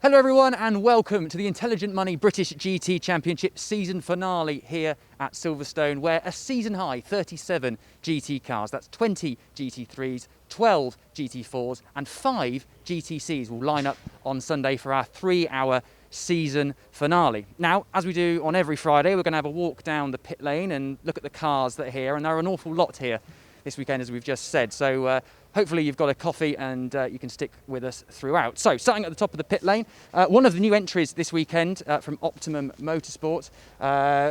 Hello everyone and welcome to the Intelligent Money British GT Championship season finale here at Silverstone, where a season high 37 GT cars, that's 20 GT3s, 12 GT4s and 5 GTCs will line up on Sunday for our 3-hour season finale. Now, as we do on every Friday, we're going to have a walk down the pit lane and look at the cars that are here, and there are an awful lot here this weekend, as we've just said. So hopefully you've got a coffee and you can stick with us throughout. So starting at the top of the pit lane, one of the new entries this weekend from Optimum Motorsport,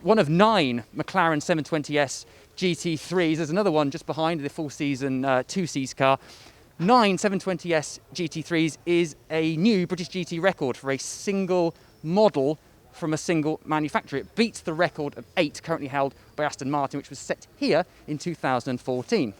one of 9 McLaren 720S GT3s. There's another one just behind, the full season 2Cs car. 9 720S GT3s is a new British GT record for a single model from a single manufacturer. It beats the record of 8 currently held by Aston Martin, which was set here in 2014.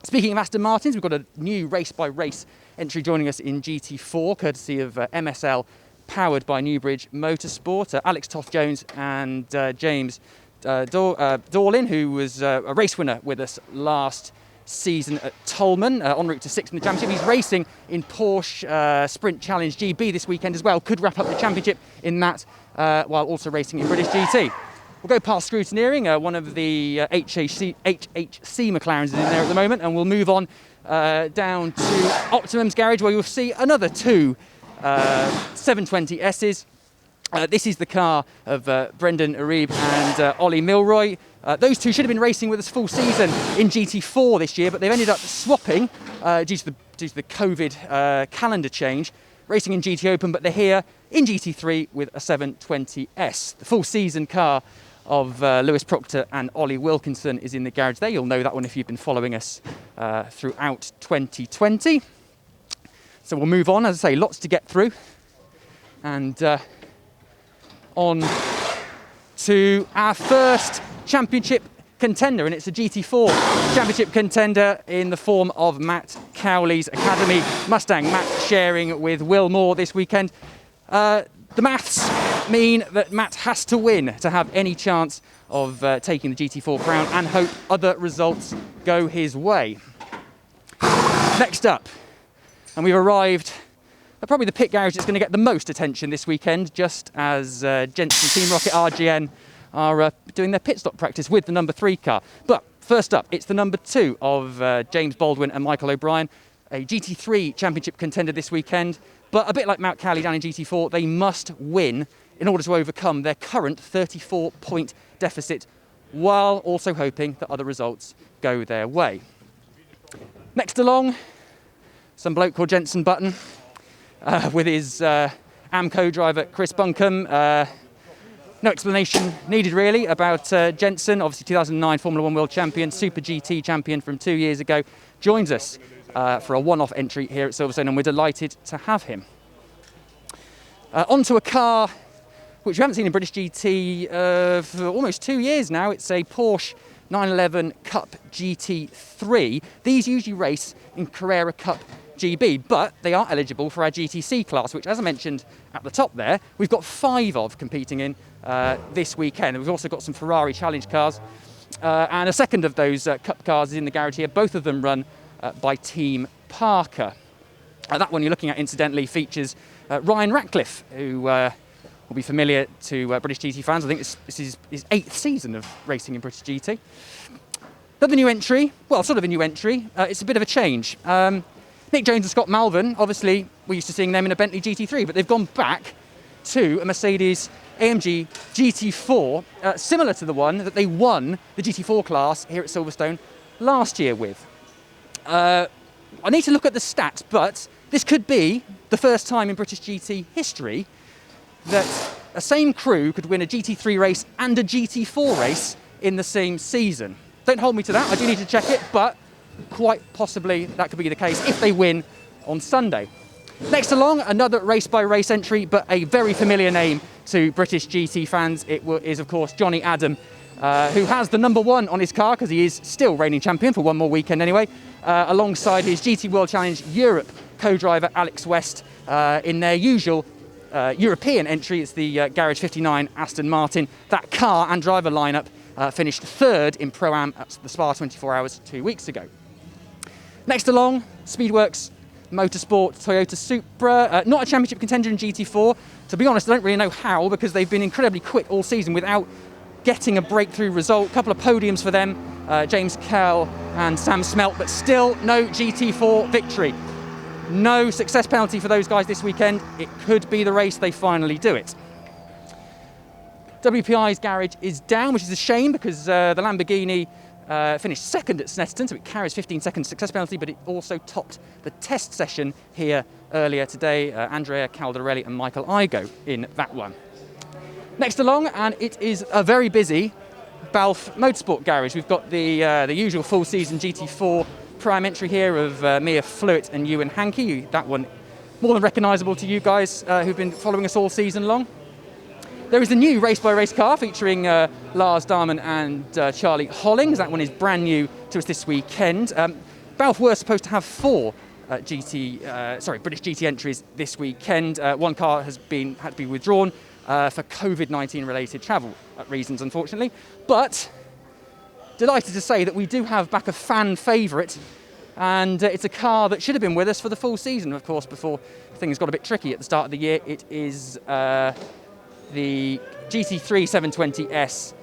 Speaking of Aston Martins, we've got a new race-by-race entry joining us in GT4, courtesy of MSL, powered by Newbridge Motorsport. Alex Toth-Jones and James Dorlin, who was a race winner with us last season at Tolman, en route to 6th in the championship. He's racing in Porsche Sprint Challenge GB this weekend as well. Could wrap up the championship in that while also racing in British GT. We'll go past scrutineering. One of the HHC McLarens is in there at the moment, and we'll move on down to Optimum's garage, where you'll see another 2 720Ss. This is the car of Brendan Arib and Ollie Milroy. Those two should have been racing with us full season in GT4 this year, but they've ended up swapping due to the COVID calendar change, racing in GT Open, but they're here in GT3 with a 720S. The full season car of Lewis Proctor and Ollie Wilkinson is in the garage there. You'll know that one if you've been following us throughout 2020. So we'll move on. As I say, lots to get through. And on to our first championship contender, and it's a GT4 championship contender in the form of Matt Cowley's Academy Mustang. Matt sharing with Will Moore this weekend. The maths mean that Matt has to win to have any chance of taking the GT4 crown, and hope other results go his way. Next up, and we've arrived at probably the pit garage that's going to get the most attention this weekend, just as Jensen Team Rocket RGN are doing their pit stop practice with the number 3 car. But first up, it's the number 2 of James Baldwin and Michael O'Brien, a GT3 championship contender this weekend. But a bit like Matt Cowley down in GT4, they must win in order to overcome their current 34-point deficit, while also hoping that other results go their way. Next along, some bloke called Jensen Button with his AMCO driver Chris Buncombe. No explanation needed really about Jensen, obviously 2009 Formula 1 World Champion, Super GT champion from 2 years ago, joins us for a one-off entry here at Silverstone, and we're delighted to have him. Onto a car which we haven't seen in British GT for almost 2 years now. It's a Porsche 911 Cup Gt3. These usually race in Carrera Cup GB, but they are eligible for our GTC class, which, as I mentioned at the top there, we've got 5 of competing in this weekend. And we've also got some Ferrari Challenge cars, and a second of those Cup cars is in the garage here. Both of them run by Team Parker. That one you're looking at, incidentally, features Ryan Ratcliffe, who will be familiar to British GT fans. I think this is his 8th season of racing in British GT. Another new entry, well, sort of a new entry. It's a bit of a change. Nick Jones and Scott Malvern, obviously we're used to seeing them in a Bentley GT3, but they've gone back to a Mercedes AMG GT4, similar to the one that they won the GT4 class here at Silverstone last year with. I need to look at the stats, but this could be the first time in British GT history that a same crew could win a GT3 race and a GT4 race in the same season. Don't hold me to that, I do need to check it, but quite possibly that could be the case if they win on Sunday. Next along, another race-by-race entry, but a very familiar name to British GT fans. It is, of course, Johnny Adam, who has the number 1 on his car, because he is still reigning champion for one more weekend anyway, alongside his GT World Challenge Europe co-driver Alex West in their usual European entry. It's the Garage 59 Aston Martin. That car and driver lineup finished 3rd in Pro-Am at the Spa 24 Hours 2 weeks ago. Next along, Speedworks Motorsport Toyota Supra, not a championship contender in GT4. To be honest, I don't really know how, because they've been incredibly quick all season without getting a breakthrough result. A couple of podiums for them, James Kell and Sam Smelt, but still no GT4 victory. No success penalty for those guys this weekend. It could be the race they finally do it. WPI's garage is down, which is a shame, because the Lamborghini finished second at Snetterton, so it carries 15 seconds success penalty, but it also topped the test session here earlier today. Andrea Caldarelli and Michael Igo in that one. Next along, and it is a very busy Balfe Motorsport garage. We've got the usual full season GT4 prime entry here of Mia Flewitt and Ewan Hankey. That one more than recognisable to you guys who've been following us all season long. There is the new race-by-race car featuring Lars Dahmen and Charlie Hollings. That one is brand new to us this weekend. Balfe were supposed to have 4 British GT entries this weekend. One car had to be withdrawn for COVID-19 related travel reasons, unfortunately. But delighted to say that we do have back a fan favourite, and it's a car that should have been with us for the full season, of course, before things got a bit tricky at the start of the year. It is the GT3 720S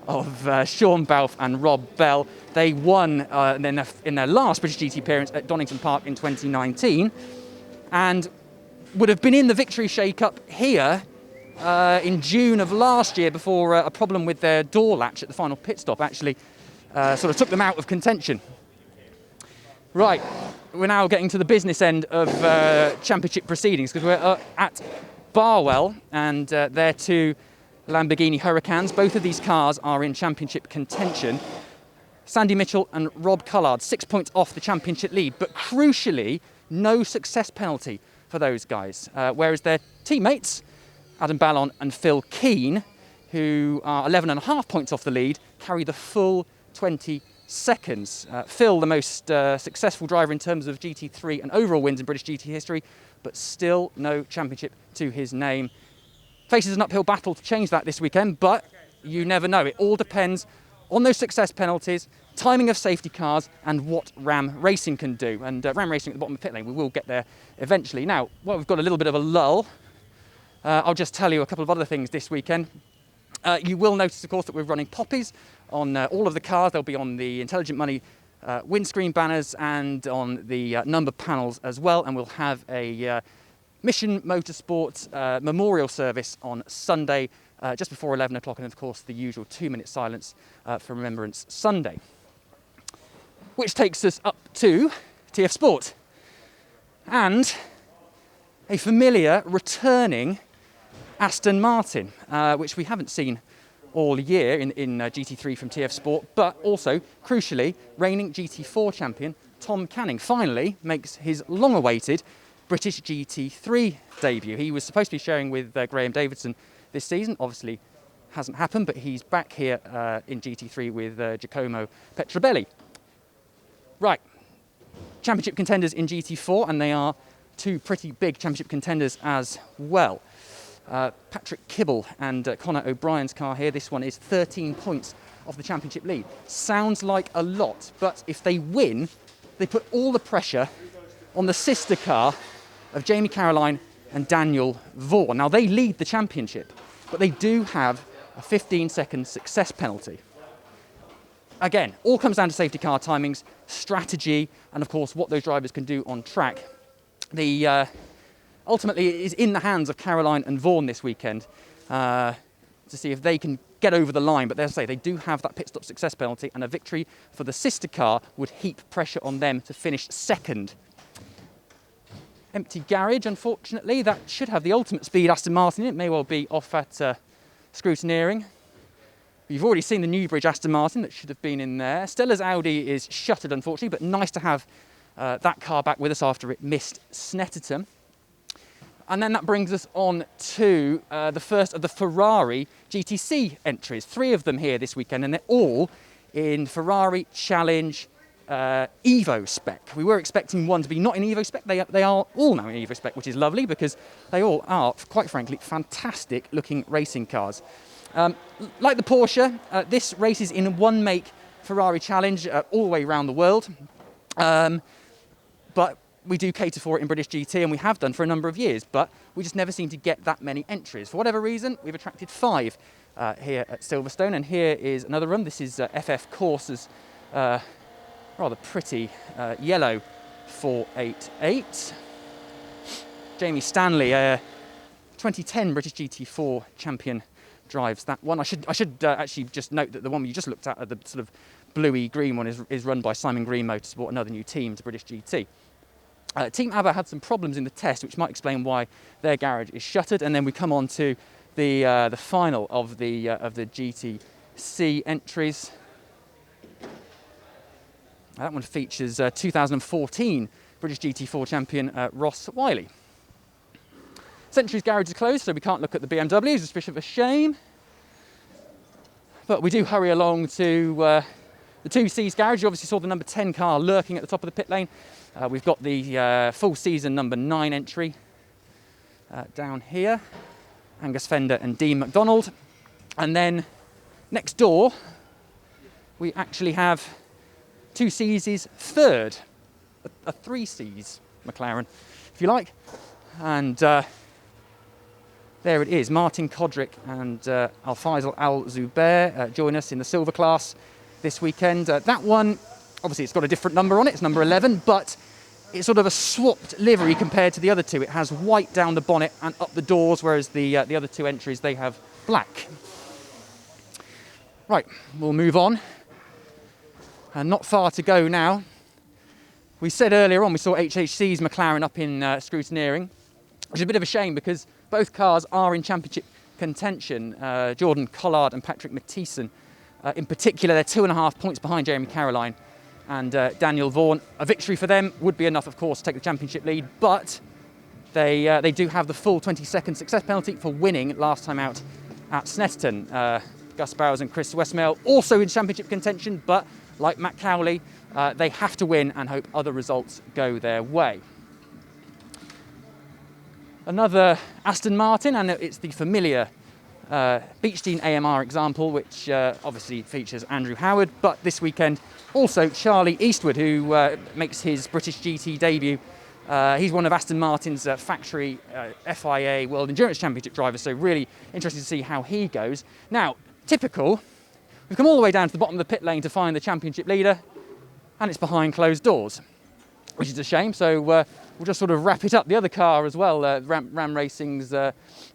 of Sean Balfe and Rob Bell. They won in their last British GT appearance at Donington Park in 2019, and would have been in the victory shake-up here in June of last year, before a problem with their door latch at the final pit stop actually sort of took them out of contention. Right, we're now getting to the business end of championship proceedings, because we're at Barwell, and their 2 Lamborghini Huracans. Both of these cars are in championship contention. Sandy Mitchell and Rob Collard 6 points off the championship lead, but crucially no success penalty for those guys, whereas their teammates Adam Ballon and Phil Keane, who are 11.5 points off the lead, carry the full 20 seconds. Phil, the most successful driver in terms of GT3 and overall wins in British GT history, but still no championship to his name. Faces an uphill battle to change that this weekend, but you never know. It all depends on those success penalties, timing of safety cars, and what Ram Racing can do. And Ram Racing at the bottom of pit lane, we will get there eventually. Now, while we've got a little bit of a lull, I'll just tell you a couple of other things this weekend. You will notice, of course, that we're running poppies on all of the cars. They'll be on the Intelligent Money windscreen banners and on the number panels as well. And we'll have a Mission Motorsports memorial service on Sunday just before 11 o'clock. And, of course, the usual 2-minute silence for Remembrance Sunday. Which takes us up to TF Sport. And a familiar returning Aston Martin, which we haven't seen all year in GT3 from TF Sport, but also, crucially, reigning GT4 champion Tom Canning finally makes his long-awaited British GT3 debut. He was supposed to be sharing with Graham Davidson this season. Obviously hasn't happened, but he's back here in GT3 with Giacomo Petrobelli. Right, championship contenders in GT4, and they are 2 pretty big championship contenders as well. Patrick Kibble and Conor O'Brien's car here. This one is 13 points off the championship lead. Sounds like a lot, but if they win, they put all the pressure on the sister car of Jamie Caroline and Daniel Vaughan. Now, they lead the championship, but they do have a 15-second success penalty. Again, all comes down to safety car timings, strategy, and of course what those drivers can do on track. Ultimately, it is in the hands of Caroline and Vaughan this weekend to see if they can get over the line. But as I say, they do have that pit stop success penalty, and a victory for the sister car would heap pressure on them to finish second. Empty garage, unfortunately. That should have the ultimate speed Aston Martin. It may well be off at scrutineering. You've already seen the Newbridge Aston Martin that should have been in there. Stella's Audi is shuttered, unfortunately, but nice to have that car back with us after it missed Snetterton. And then that brings us on to the first of the Ferrari GTC entries. 3 of them here this weekend, and they're all in Ferrari Challenge Evo spec. We were expecting one to be not in Evo spec. They are all now in Evo spec, which is lovely because they all are, quite frankly, fantastic looking racing cars. Like the Porsche, this races in one make Ferrari Challenge all the way around the world. But we do cater for it in British GT, and we have done for a number of years, but we just never seem to get that many entries. For whatever reason, we've attracted 5 here at Silverstone, and here is another run. This is FF Course's rather pretty yellow 488. Jamie Stanley, 2010 British GT4 champion, drives that one. I should actually just note that the one you just looked at, the sort of bluey green one, is run by Simon Green Motorsport, another new team to British GT. Team ABBA had some problems in the test, which might explain why their garage is shuttered. And then we come on to the final of the GTC entries. That one features 2014 British GT4 champion Ross Wiley. Century's garage is closed, so we can't look at the BMWs. It's a bit of a shame. But we do hurry along to the 2C's garage. You obviously saw the number 10 car lurking at the top of the pit lane. We've got the full season number 9 entry down here. Angus Fender and Dean McDonald. And then next door, we actually have 2C's third, a 3C's McLaren, if you like. And there it is. Martin Kodrick and Al-Faisal Al-Zubair join us in the silver class this weekend. That one, obviously it's got a different number on it. It's number 11, but it's sort of a swapped livery compared to the other two. It has white down the bonnet and up the doors, whereas the other 2 entries, they have black. Right, we'll move on. And not far to go now. We said earlier on we saw HHC's McLaren up in scrutineering, which is a bit of a shame because both cars are in championship contention. Jordan Collard and Patrick Mathieson, in particular, they're 2.5 points behind Jeremy Caroline and Daniel Vaughan. A victory for them would be enough, of course, to take the championship lead, but they do have the full 20-second success penalty for winning last time out at Snetterton. Gus Bowers and Chris Westmail also in championship contention, but like Matt Cowley, they have to win and hope other results go their way. Another Aston Martin, and it's the familiar Beechstein AMR example, which obviously features Andrew Howard, but this weekend also Charlie Eastwood, who makes his British GT debut. He's one of Aston Martin's factory FIA World Endurance Championship drivers, so really interested to see how he goes. Now, typical, we've come all the way down to the bottom of the pit lane to find the championship leader, and it's behind closed doors, which is a shame, so we'll just sort of wrap it up. The other car as well, Ram Racing's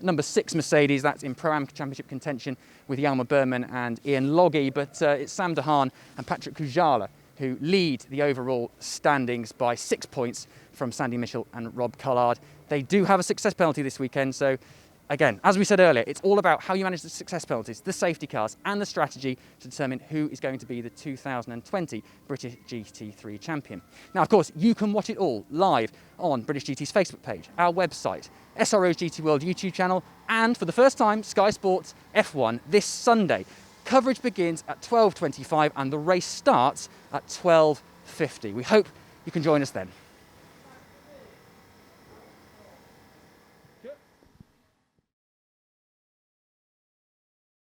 number 6 Mercedes, that's in Pro-Am Championship contention with Yalma Berman and Ian Loggy, but it's Sam Dehaan and Patrick Kujala who lead the overall standings by 6 points from Sandy Mitchell and Rob Collard. They do have a success penalty this weekend, so again, as we said earlier, it's all about how you manage the success penalties, the safety cars, and the strategy to determine who is going to be the 2020 British GT3 champion. Now, of course, you can watch it all live on British GT's Facebook page, our website, SRO's GT World YouTube channel, and for the first time, Sky Sports F1 this Sunday. Coverage begins at 12:25 and the race starts at 12:50. We hope you can join us then.